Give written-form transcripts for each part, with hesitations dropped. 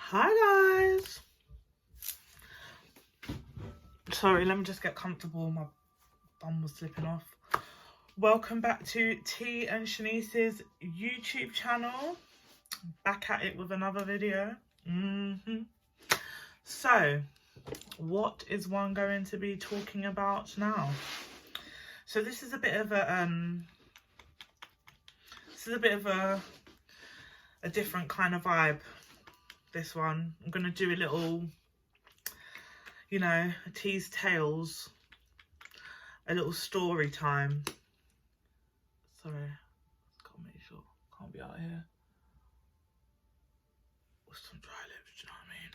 Hi guys. Sorry, let me just get comfortable. My bum was slipping off. Welcome back to T and Shanice's YouTube channel. Back at it with another video. So, what is one going to be talking about now? So this is a bit of a different kind of vibe. This one, I'm gonna do a little, you know, T's Tales, a little story time. Sorry, can't make sure, can't be out here. With some dry lips, do you know what I mean?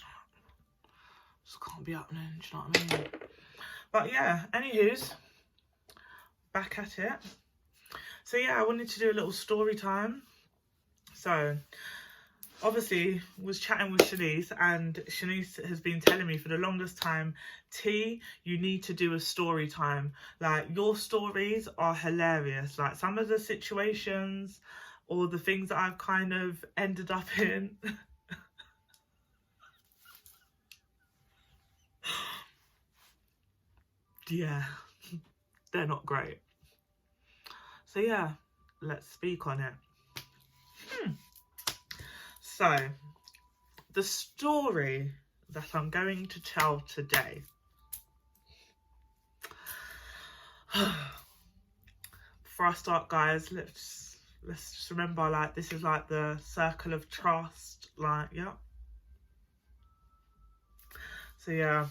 Just can't be happening, do you know what I mean? But yeah, anywho's, back at it. So yeah, I wanted to do a little story time. So, obviously, was chatting with Shanice, and Shanice has been telling me for the longest time, T, you need to do a story time. Like, your stories are hilarious. Like, some of the situations or the things that I've kind of ended up in. Yeah, they're not great. So yeah, let's speak on it. So, the story that I'm going to tell today. Before I start, guys, let's just remember, like, this is like the circle of trust, like, yeah. So yeah,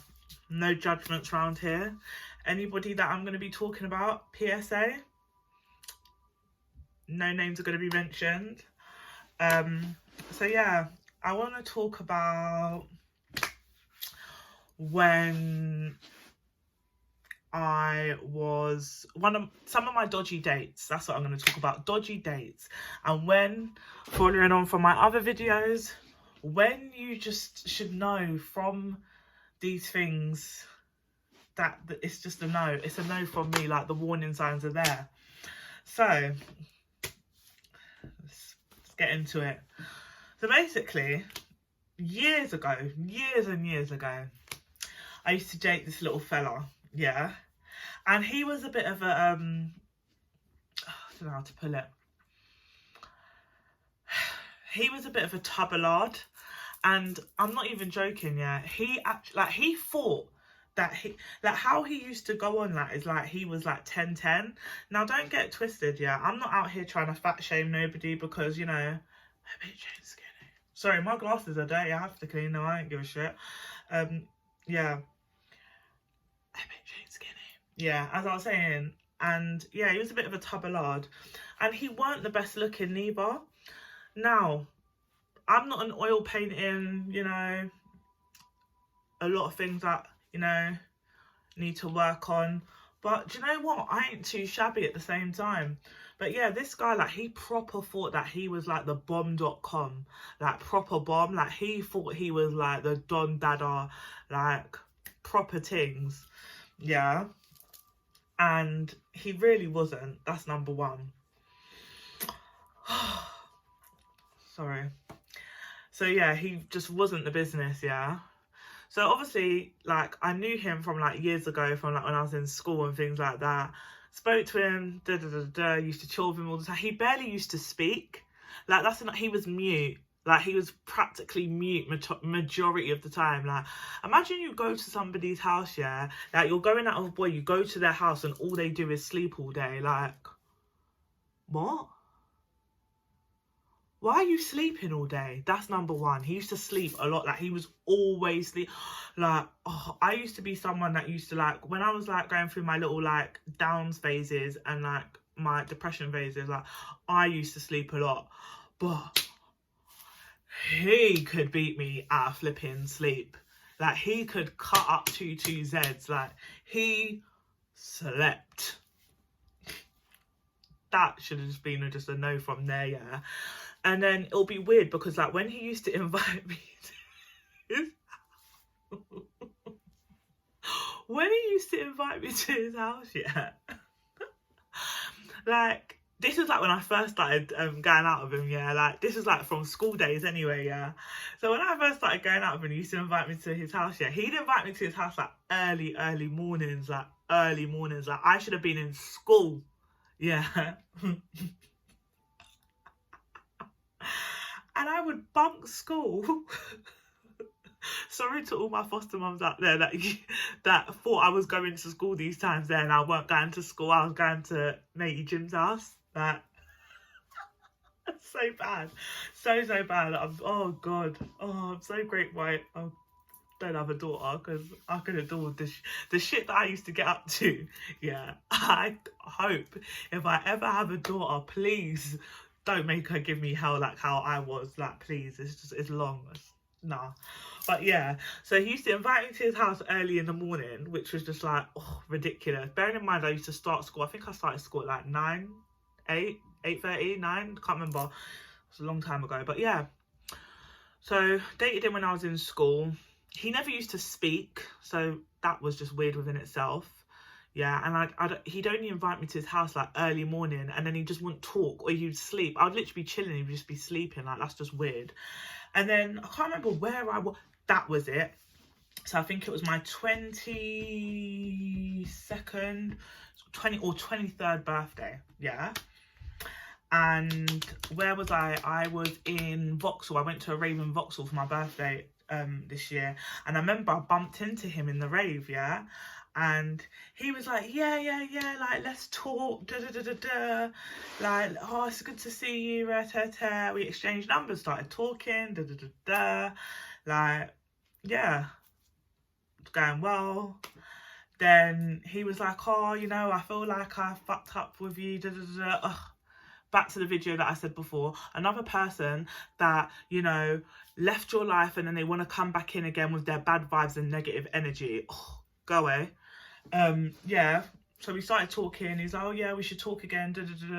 no judgments around here. Anybody that I'm going to be talking about, PSA, no names are going to be mentioned. So yeah, I want to talk about when I was some of my dodgy dates. That's what I'm going to talk about, dodgy dates. And when, following on from my other videos, when you just should know from these things that it's just a no. It's a no from me, like the warning signs are there. So, let's get into it. So basically, years and years ago, I used to date this little fella, yeah? And he was a bit of a, I don't know how to put it. He was a bit of a tubbalard, and I'm not even joking, yeah? He actually, like, he thought that he, like, how he used to go on that is like he was like 10-10. Now, don't get twisted, yeah? I'm not out here trying to fat shame nobody because, you know, a bitch ain't skinny. Sorry, my glasses are dirty. I have to clean them. I don't give a shit. Yeah. A bitch ain't skinny. Yeah, as I was saying. And yeah, he was a bit of a tubbalard. And he weren't the best looking neither. Now, I'm not an oil painting, you know, a lot of things that, you know, need to work on. But do you know what? I ain't too shabby at the same time. But yeah, this guy, like, he proper thought that he was like the bomb.com, like proper bomb. Like, he thought he was like the Don Dada, like proper things. Yeah. And he really wasn't. That's number one. Sorry. So yeah, he just wasn't the business, yeah. So obviously, like, I knew him from like years ago, from like when I was in school and things like that. Spoke to him, used to chill with him all the time. He barely used to speak. Like, that's not, he was mute. Like, he was practically mute majority of the time. Like, imagine you go to somebody's house, yeah, like, you're going out with a boy, you go to their house and all they do is sleep all day. Like, what? Why are you sleeping all day? That's number one. He used to sleep a lot. Like, he was always sleep. Like, oh, I used to be someone that used to, like, when I was like going through my little like downs phases and like my depression phases, like, I used to sleep a lot. But he could beat me at a flipping sleep. Like, he could cut up 2 Zs. Like, he slept. That should have just been just a no from there, yeah. And then it'll be weird because, like, when he used to invite me to his when he used to invite me to his house, yeah, like, this was like when I first started going out with him, yeah. Like, this is like from school days anyway, yeah. So when I first started going out with him, he used to invite me to his house, yeah. He'd invite me to his house like early mornings, like early mornings. Like, I should have been in school, yeah. And I would bunk school. Sorry to all my foster mums out there that thought I was going to school these times there and I weren't going to school. I was going to matey Jim's house. Like, so bad. So bad. Oh, God. Oh, I'm so grateful I don't have a daughter, because I could have done the shit that I used to get up to. Yeah. I hope if I ever have a daughter, please don't make her give me hell like how I was. Like, please. It's long. Nah. But yeah, so he used to invite me to his house early in the morning, which was just like, oh, ridiculous. Bearing in mind I used to start school, I think I started school at like 9, 8, 8:30, 9, can't remember. It was a long time ago, but yeah. So dated him when I was in school. He never used to speak, so that was just weird within itself. Yeah, and he'd only invite me to his house like early morning, and then he just wouldn't talk, or he'd sleep. I'd literally be chilling, he'd just be sleeping. Like, that's just weird. And then I can't remember where I was. That was it. So I think it was my 22nd, 20 or 23rd birthday. Yeah. And where was I? I was in Vauxhall. I went to a rave in Vauxhall for my birthday this year. And I remember I bumped into him in the rave, yeah? And he was like, yeah, like, let's talk, like, oh, it's good to see you, We exchanged numbers, started talking, like, yeah, it's going well. Then he was like, oh, you know, I feel like I fucked up with you, Ugh. Back to the video that I said before, another person that, you know, left your life and then they want to come back in again with their bad vibes and negative energy. Oh, go away. Yeah, so we started talking. He's like, oh yeah, we should talk again.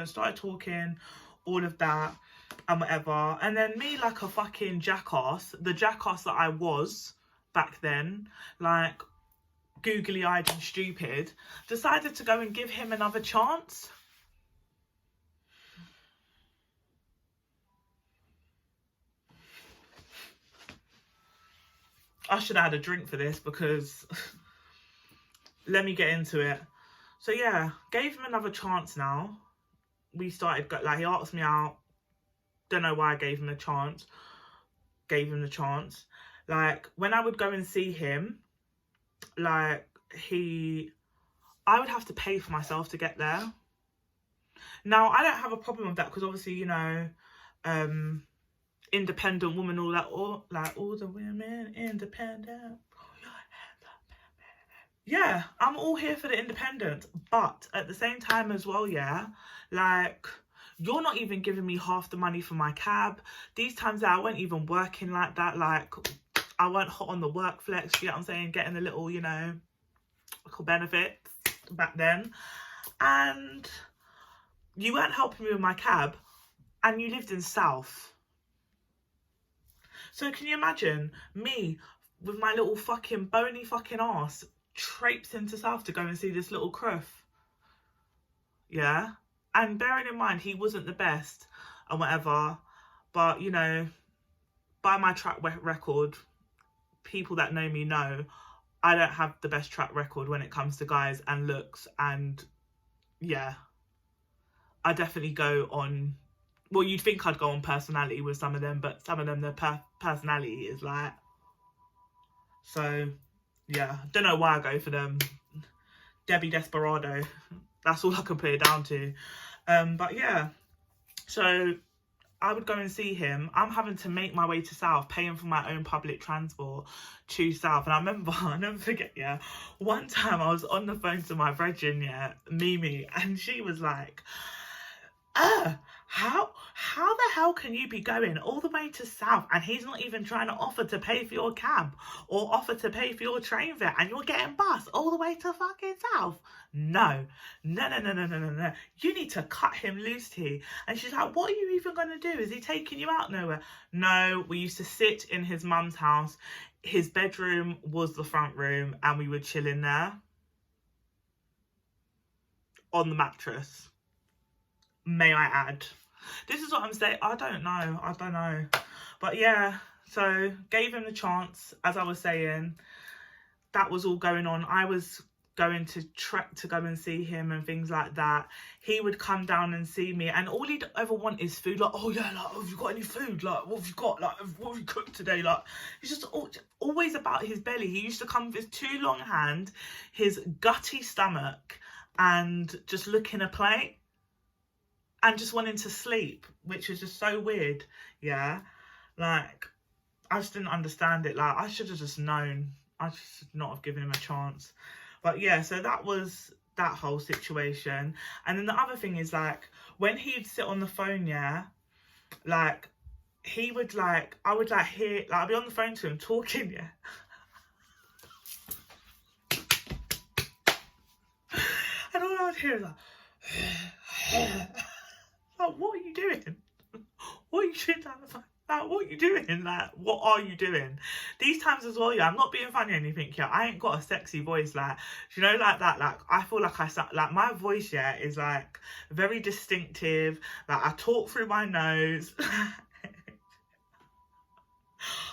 Started talking, all of that and whatever. And then me, like a fucking jackass, the jackass that I was back then, like googly eyed and stupid, decided to go and give him another chance. I should have had a drink for this, because let me get into it. So yeah, gave him another chance now. We started, like, he asked me out. Don't know why I gave him a chance. Gave him the chance. Like, when I would go and see him, like, I would have to pay for myself to get there. Now, I don't have a problem with that, because obviously, you know, independent woman, all that, all the women independent. Yeah, I'm all here for the independence, but at the same time as well, yeah, like, you're not even giving me half the money for my cab. These times that I weren't even working like that, like, I weren't hot on the work flex, you know what I'm saying, getting a little, you know, little benefits back then. And you weren't helping me with my cab, and you lived in South. So can you imagine me with my little fucking bony fucking ass traipsed into South to go and see this little cruff? Yeah. And bearing in mind, he wasn't the best and whatever, but, you know, by my track record, people that know me know I don't have the best track record when it comes to guys and looks. And yeah, I definitely go on, well, you'd think I'd go on personality with some of them, but some of them, their personality is like, so yeah, don't know why I go for them. Debbie Desperado, that's all I can put it down to. But yeah, so I would go and see him. I'm having to make my way to South, paying for my own public transport to South. And I remember, I'll never forget, yeah, one time I was on the phone to my virgin, yeah, Mimi, and she was like, how the hell can you be going all the way to South and he's not even trying to offer to pay for your cab or offer to pay for your train fare, and you're getting bus all the way to fucking South? No. You need to cut him loose here. And she's like, what are you even going to do? Is he taking you out nowhere? No, we used to sit in his mum's house. His bedroom was the front room and we would chill in there on the mattress. may I add. This is what I'm saying. I don't know. But yeah, so gave him the chance, as I was saying. That was all going on. I was going to trek to go and see him and things like that. He would come down and see me, and all he'd ever want is food. Like, oh yeah, like, have you got any food? Like, what have you got? Like, what have you cooked today? Like, he's just always about his belly. He used to come with his too long hand, his gutty stomach, and just looking a plate and just wanting to sleep, which was just so weird. Yeah, like, I just didn't understand it. Like, I should have just known. I should not have given him a chance. But yeah, so that was that whole situation. And then the other thing is, like, when he'd sit on the phone, yeah, like, he would, like, I would, like, hear, like, I'd be on the phone to him talking, yeah. And all I would hear is, like, like, what are you doing? What are you doing down the phone? Like, what are you doing? Like, what are you doing? These times as well, yeah, I'm not being funny or anything, yeah. I ain't got a sexy voice, like, you know, like that. Like, I feel like I sound, like, my voice, yeah, is, like, very distinctive. Like, I talk through my nose.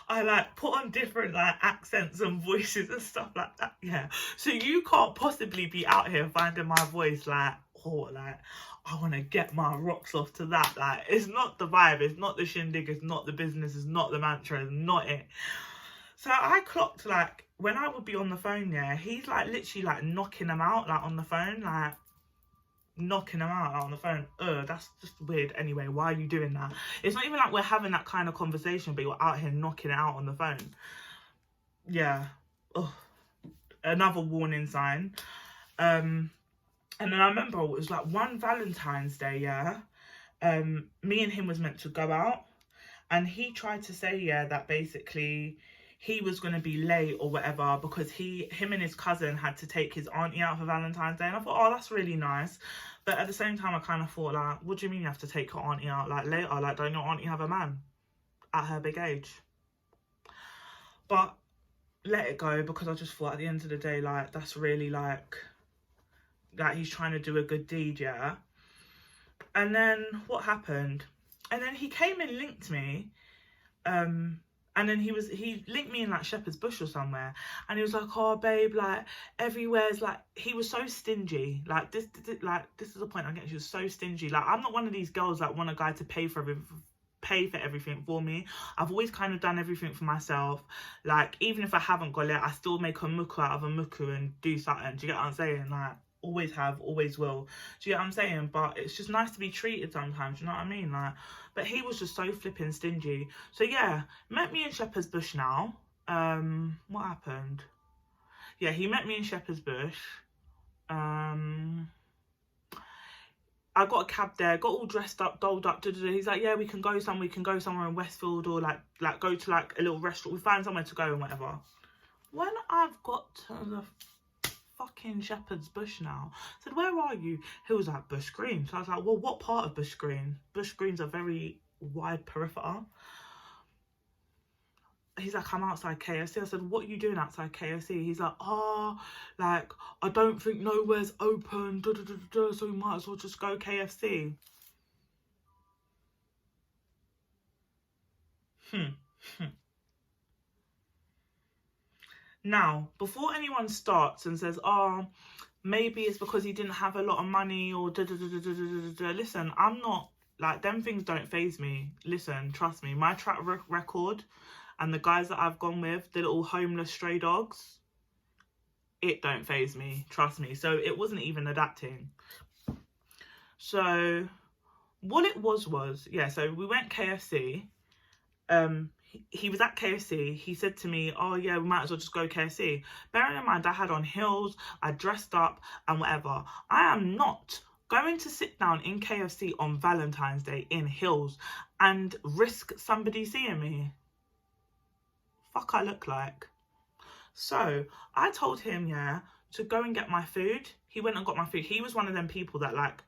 I, like, put on different, like, accents and voices and stuff like that, yeah. So you can't possibly be out here finding my voice, like, oh, like, I want to get my rocks off to that. Like, it's not the vibe, it's not the shindig, it's not the business, it's not the mantra, it's not it. So I clocked, like, when I would be on the phone, yeah, he's, like, literally, like, knocking them out, like, on the phone, like, knocking them out on the phone. That's just weird. Anyway, why are you doing that? It's not even like we're having that kind of conversation, but you're out here knocking it out on the phone. Yeah. Ugh. Another warning sign. And then I remember it was like one Valentine's Day, yeah, me and him was meant to go out, and he tried to say, yeah, that basically he was going to be late or whatever because him and his cousin had to take his auntie out for Valentine's Day. And I thought, oh, that's really nice. But at the same time, I kind of thought, like, what do you mean you have to take your auntie out, like, later? Like, don't your auntie have a man at her big age? But let it go, because I just thought at the end of the day, like, that's really, like, that he's trying to do a good deed, yeah. And then what happened? And then he came and linked me, and then he linked me in like Shepherd's Bush or somewhere, and he was like, oh babe, like everywhere's like, he was so stingy. Like this is the point I'm getting. He was so stingy. Like, I'm not one of these girls that want a guy to pay for everything for me. I've always kind of done everything for myself. Like, even if I haven't got it, I still make a muku out of a muku and do something. Do you get what I'm saying? Like, always have, always will. Do you get what I'm saying? But it's just nice to be treated sometimes, you know what I mean? Like, but he was just so flipping stingy. So yeah, met me in Shepherd's Bush now. What happened? Yeah, he met me in Shepherd's Bush. I got a cab there, got all dressed up, dolled up. He's like, yeah, we can go somewhere in Westfield, or like go to like a little restaurant. We find somewhere to go and whatever. When I've got to the fucking Shepherd's Bush now, I said, where are you? He was like, Bush Green. So I was like, well, what part of Bush Green? Bush Green's a very wide perimeter. He's like, I'm outside KFC. I said, what are you doing outside KFC? He's like, like, I don't think nowhere's open, so we might as well just go KFC. Now, before anyone starts and says, oh, maybe it's because he didn't have a lot of money, or listen, I'm not, like, them things don't faze me. Listen, trust me, my track record and the guys that I've gone with, the little homeless stray dogs, it don't faze me, trust me. So it wasn't even adapting. So what it was, yeah, so we went KFC. He was at KFC. He said to me, oh yeah, we might as well just go KFC. Bearing in mind, I had on heels, I dressed up and whatever. I am not going to sit down in KFC on Valentine's Day in heels and risk somebody seeing me. Fuck, I look like. So I told him, yeah, to go and get my food. He went and got my food. He was one of them people that, like,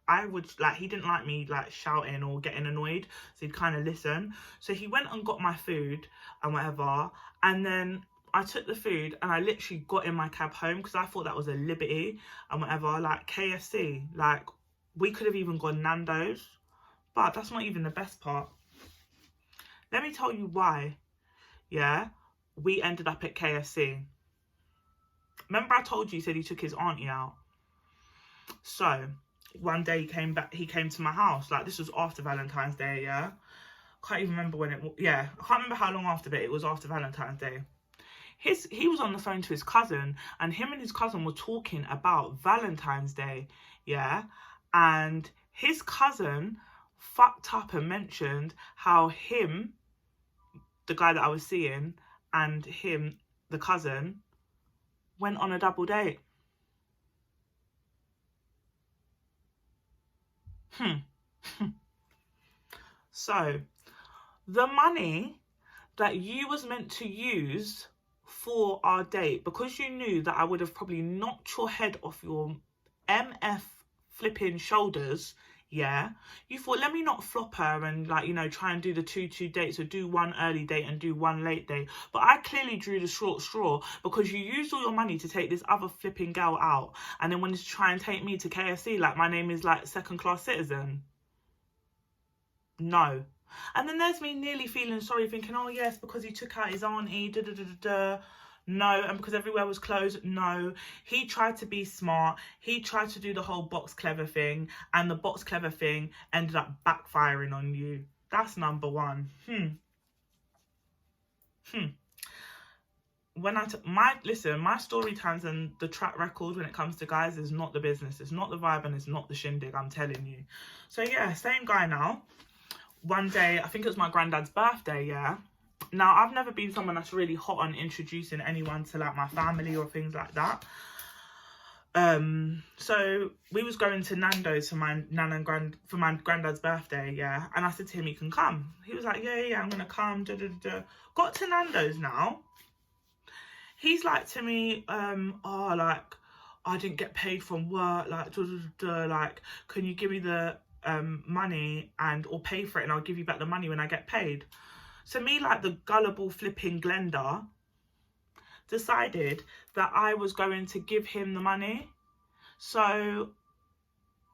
he didn't like me, like, shouting or getting annoyed. So he'd kind of listen. So he went and got my food and whatever. And then I took the food and I literally got in my cab home, because I thought that was a liberty and whatever. Like, KFC, like, We could have even gone Nando's, but that's not even the best part. Let me tell you why, yeah, we ended up at KFC. Remember I told you he said he took his auntie out? So one day he came to my house. Like, this was after Valentine's Day, yeah? Can't even remember when I can't remember how long after, but it was after Valentine's Day. He was on the phone to his cousin, and him and his cousin were talking about Valentine's Day, yeah? And his cousin fucked up and mentioned how him, the guy that I was seeing, and him, the cousin, went on a double date. So, the money that you was meant to use for our date, because you knew that I would have probably knocked your head off your MF flipping shoulders, yeah, you thought, let me not flop her and, like, you know, try and do the 2-2 dates, or do one early date and do one late date. But I clearly drew the short straw, because you used all your money to take this other flipping girl out, and then wanted to try and take me to KFC like my name is like second-class citizen. No. And then there's me nearly feeling sorry, thinking, oh yes, because he took out his auntie, No, and because everywhere was closed, no. He tried to be smart. He tried to do the whole box clever thing, and the box clever thing ended up backfiring on you. That's number one. When my story times and the track record when it comes to guys is not the business. It's not the vibe, and it's not the shindig, I'm telling you. So yeah, same guy now. One day, I think it was my granddad's birthday, yeah. Now, I've never been someone that's really hot on introducing anyone to, like, my family or things like that. So we was going to Nando's for my granddad's birthday, yeah. And I said to him, he can come. He was like, yeah, I'm gonna come. Got to Nando's now. He's like to me, oh, like, I didn't get paid from work, like, like, can you give me the money or pay for it, and I'll give you back the money when I get paid. So me, like the gullible flipping Glenda, decided that I was going to give him the money. So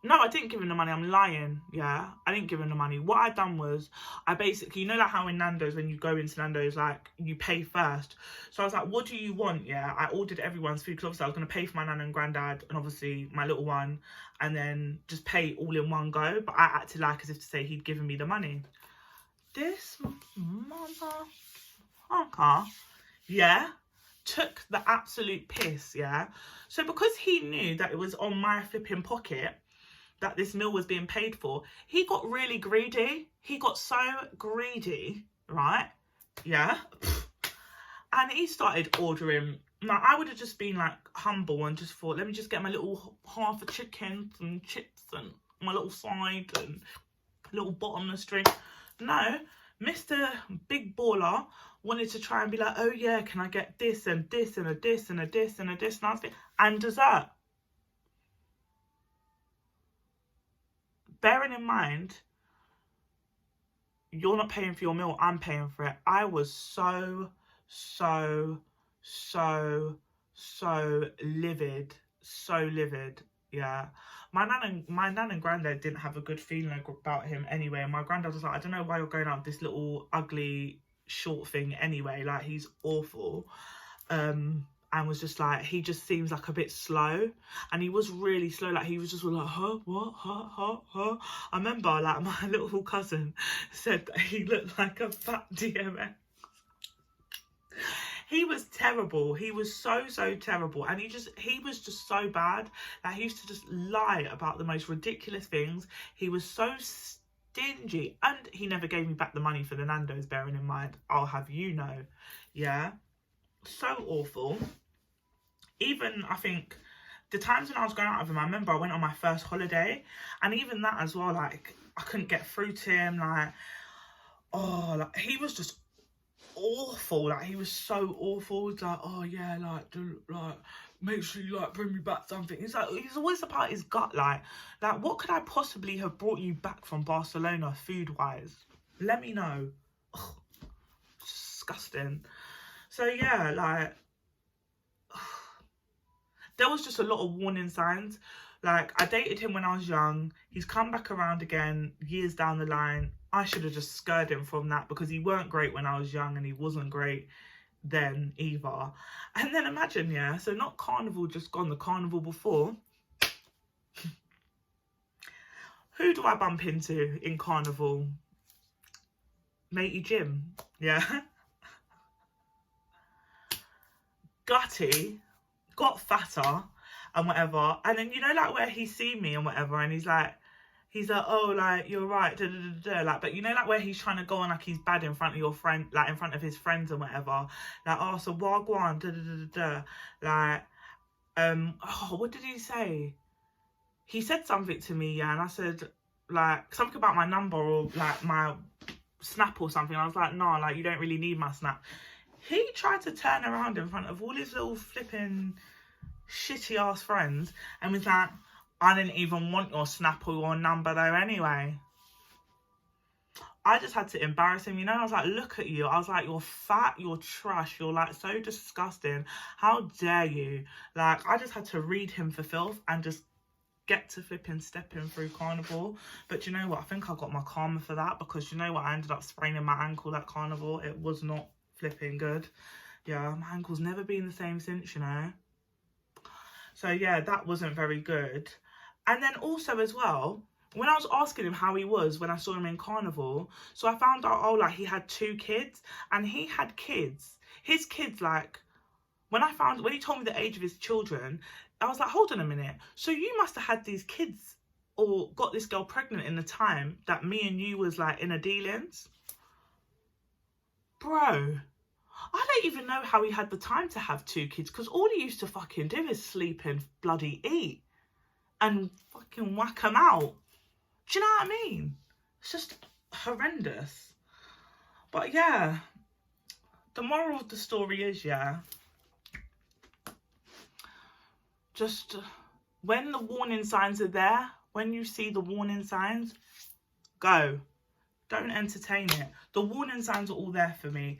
no, I didn't give him the money. I'm lying. Yeah, I didn't give him the money. What I done was, I basically, you know, like how in Nando's, when you go into Nando's, like, you pay first. So I was like, what do you want? Yeah, I ordered everyone's food, because obviously I was going to pay for my nan and granddad, and obviously my little one, and then just pay all in one go. But I acted like as if to say he'd given me the money. This motherfucker, yeah, took the absolute piss, yeah. So because he knew that it was on my flipping pocket that this meal was being paid for, he got really greedy. He got so greedy, right? Yeah. And he started ordering. Now, I would have just been, like, humble and just thought, let me just get my little half a chicken, some chips, and my little side, and a little bottomless drink. No, Mr. Big Baller wanted to try and be like, oh yeah, can I get this and this and a this and a this and a this and that, and dessert. Bearing in mind, you're not paying for your meal, I'm paying for it. I was so livid. So livid, yeah. My nan and granddad didn't have a good feeling about him anyway. And my granddad was like, I don't know why you're going out with this little ugly short thing anyway. Like, he's awful. And was just like, he just seems like a bit slow. And he was really slow. Like, he was just like, huh, what, huh. I remember, like, my little cousin said that he looked like a fat DMX. He was terrible. He was so terrible. And he was just so bad that he used to just lie about the most ridiculous things. He was so stingy. And he never gave me back the money for the Nando's, bearing in mind, I'll have you know. Yeah. So awful. Even, I think, the times when I was going out with him, I remember I went on my first holiday. And even that as well, like, I couldn't get through to him. Like, oh, like, he was just awful. Like, he was so awful. He's like, oh yeah, like make sure you, like, bring me back something. He's like, he's always about his gut. Like what could I possibly have brought you back from Barcelona food wise? Let me know. Ugh, disgusting. So yeah, like, there was just a lot of warning signs. Like, I dated him when I was young. He's come back around again years down the line. I should have just scared him from that, because he weren't great when I was young and he wasn't great then either. And then imagine, yeah, so not Carnival just gone, the Carnival before. Who do I bump into in Carnival? Matey Jim, yeah. Gutty got fatter and whatever, and then, you know, like, where he's seen me and whatever, and he's like, oh, like, you're right, da, da, da, da. Like, but you know, like, where he's trying to go on like he's bad in front of your friend, like in front of his friends and whatever, like, oh, so wagwan, da, da, da, da, da. Like, oh, what did he say? He said something to me, yeah, and I said, like, something about my number or like my snap or something. I was like, no, like, you don't really need my snap. He tried to turn around in front of all his little flipping shitty ass friends and was like, I didn't even want your snap or your number though anyway. I just had to embarrass him, you know. I was like, look at you. I was like, you're fat, you're trash, you're like so disgusting. How dare you? Like, I just had to read him for filth and just get to flipping stepping through Carnival. But you know what? I think I got my karma for that, because you know what? I ended up spraining my ankle at Carnival. It was not flipping good. Yeah, my ankle's never been the same since, you know. So yeah, that wasn't very good. And then also as well, when I was asking him how he was when I saw him in Carnival, so I found out, oh, like, he had 2 kids, and he had kids. His kids, like, when he told me the age of his children, I was like, hold on a minute. So you must have had these kids or got this girl pregnant in the time that me and you was like in a dealings? Bro, I don't even know how he had the time to have 2 kids, because all he used to fucking do is sleep and bloody eat and fucking whack them out. Do you know what I mean? It's just horrendous. But yeah, the moral of the story is, yeah, just when the warning signs are there, when you see the warning signs, go. Don't entertain it. The warning signs are all there for me.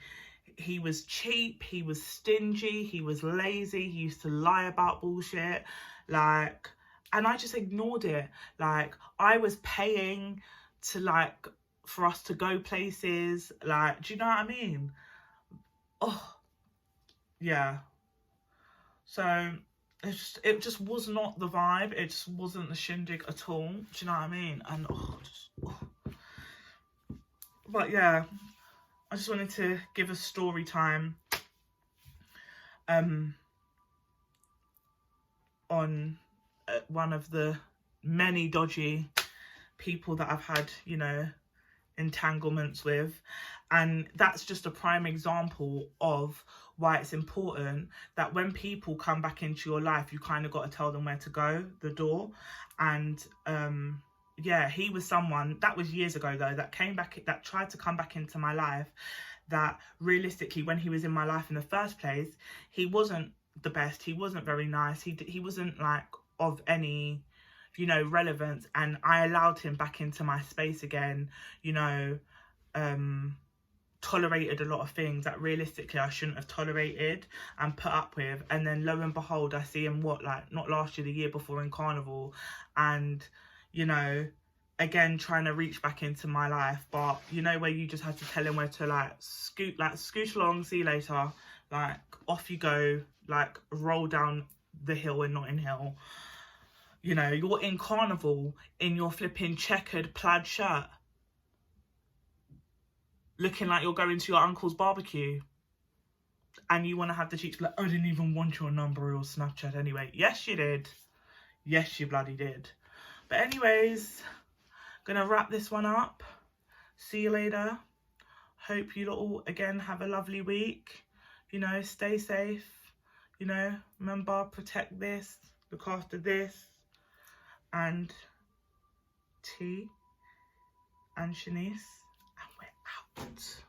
He was cheap, he was stingy, he was lazy, he used to lie about bullshit, like, and I just ignored it. Like, I was paying to, like, for us to go places, like, do you know what I mean? Oh, yeah. So it just was not the vibe. It just wasn't the shindig at all. Do you know what I mean? And but yeah, I just wanted to give a story time on one of the many dodgy people that I've had, you know, entanglements with. And that's just a prime example of why it's important that when people come back into your life, you kind of got to tell them where to go, the door. And yeah, he was someone that was years ago though, that came back, that tried to come back into my life, that realistically, when he was in my life in the first place, he wasn't the best. He wasn't very nice. He wasn't like of any, you know, relevance. And I allowed him back into my space again, you know, tolerated a lot of things that realistically I shouldn't have tolerated and put up with. And then lo and behold, I see him, what, like, not last year, the year before in Carnival, and, you know, again trying to reach back into my life. But you know, where you just had to tell him where to, like, scoot along, see you later, like, off you go, like, roll down the hill and Notting Hill. You know, you're in Carnival in your flipping checkered plaid shirt, looking like you're going to your uncle's barbecue, and you want to have the cheek to be like, I didn't even want your number or your Snapchat anyway. Yes, you did. Yes, you bloody did. But anyways, gonna wrap this one up. See you later. Hope you all, again, have a lovely week. You know, stay safe. You know, remember, protect this, look after this. And T and Shanice, and we're out.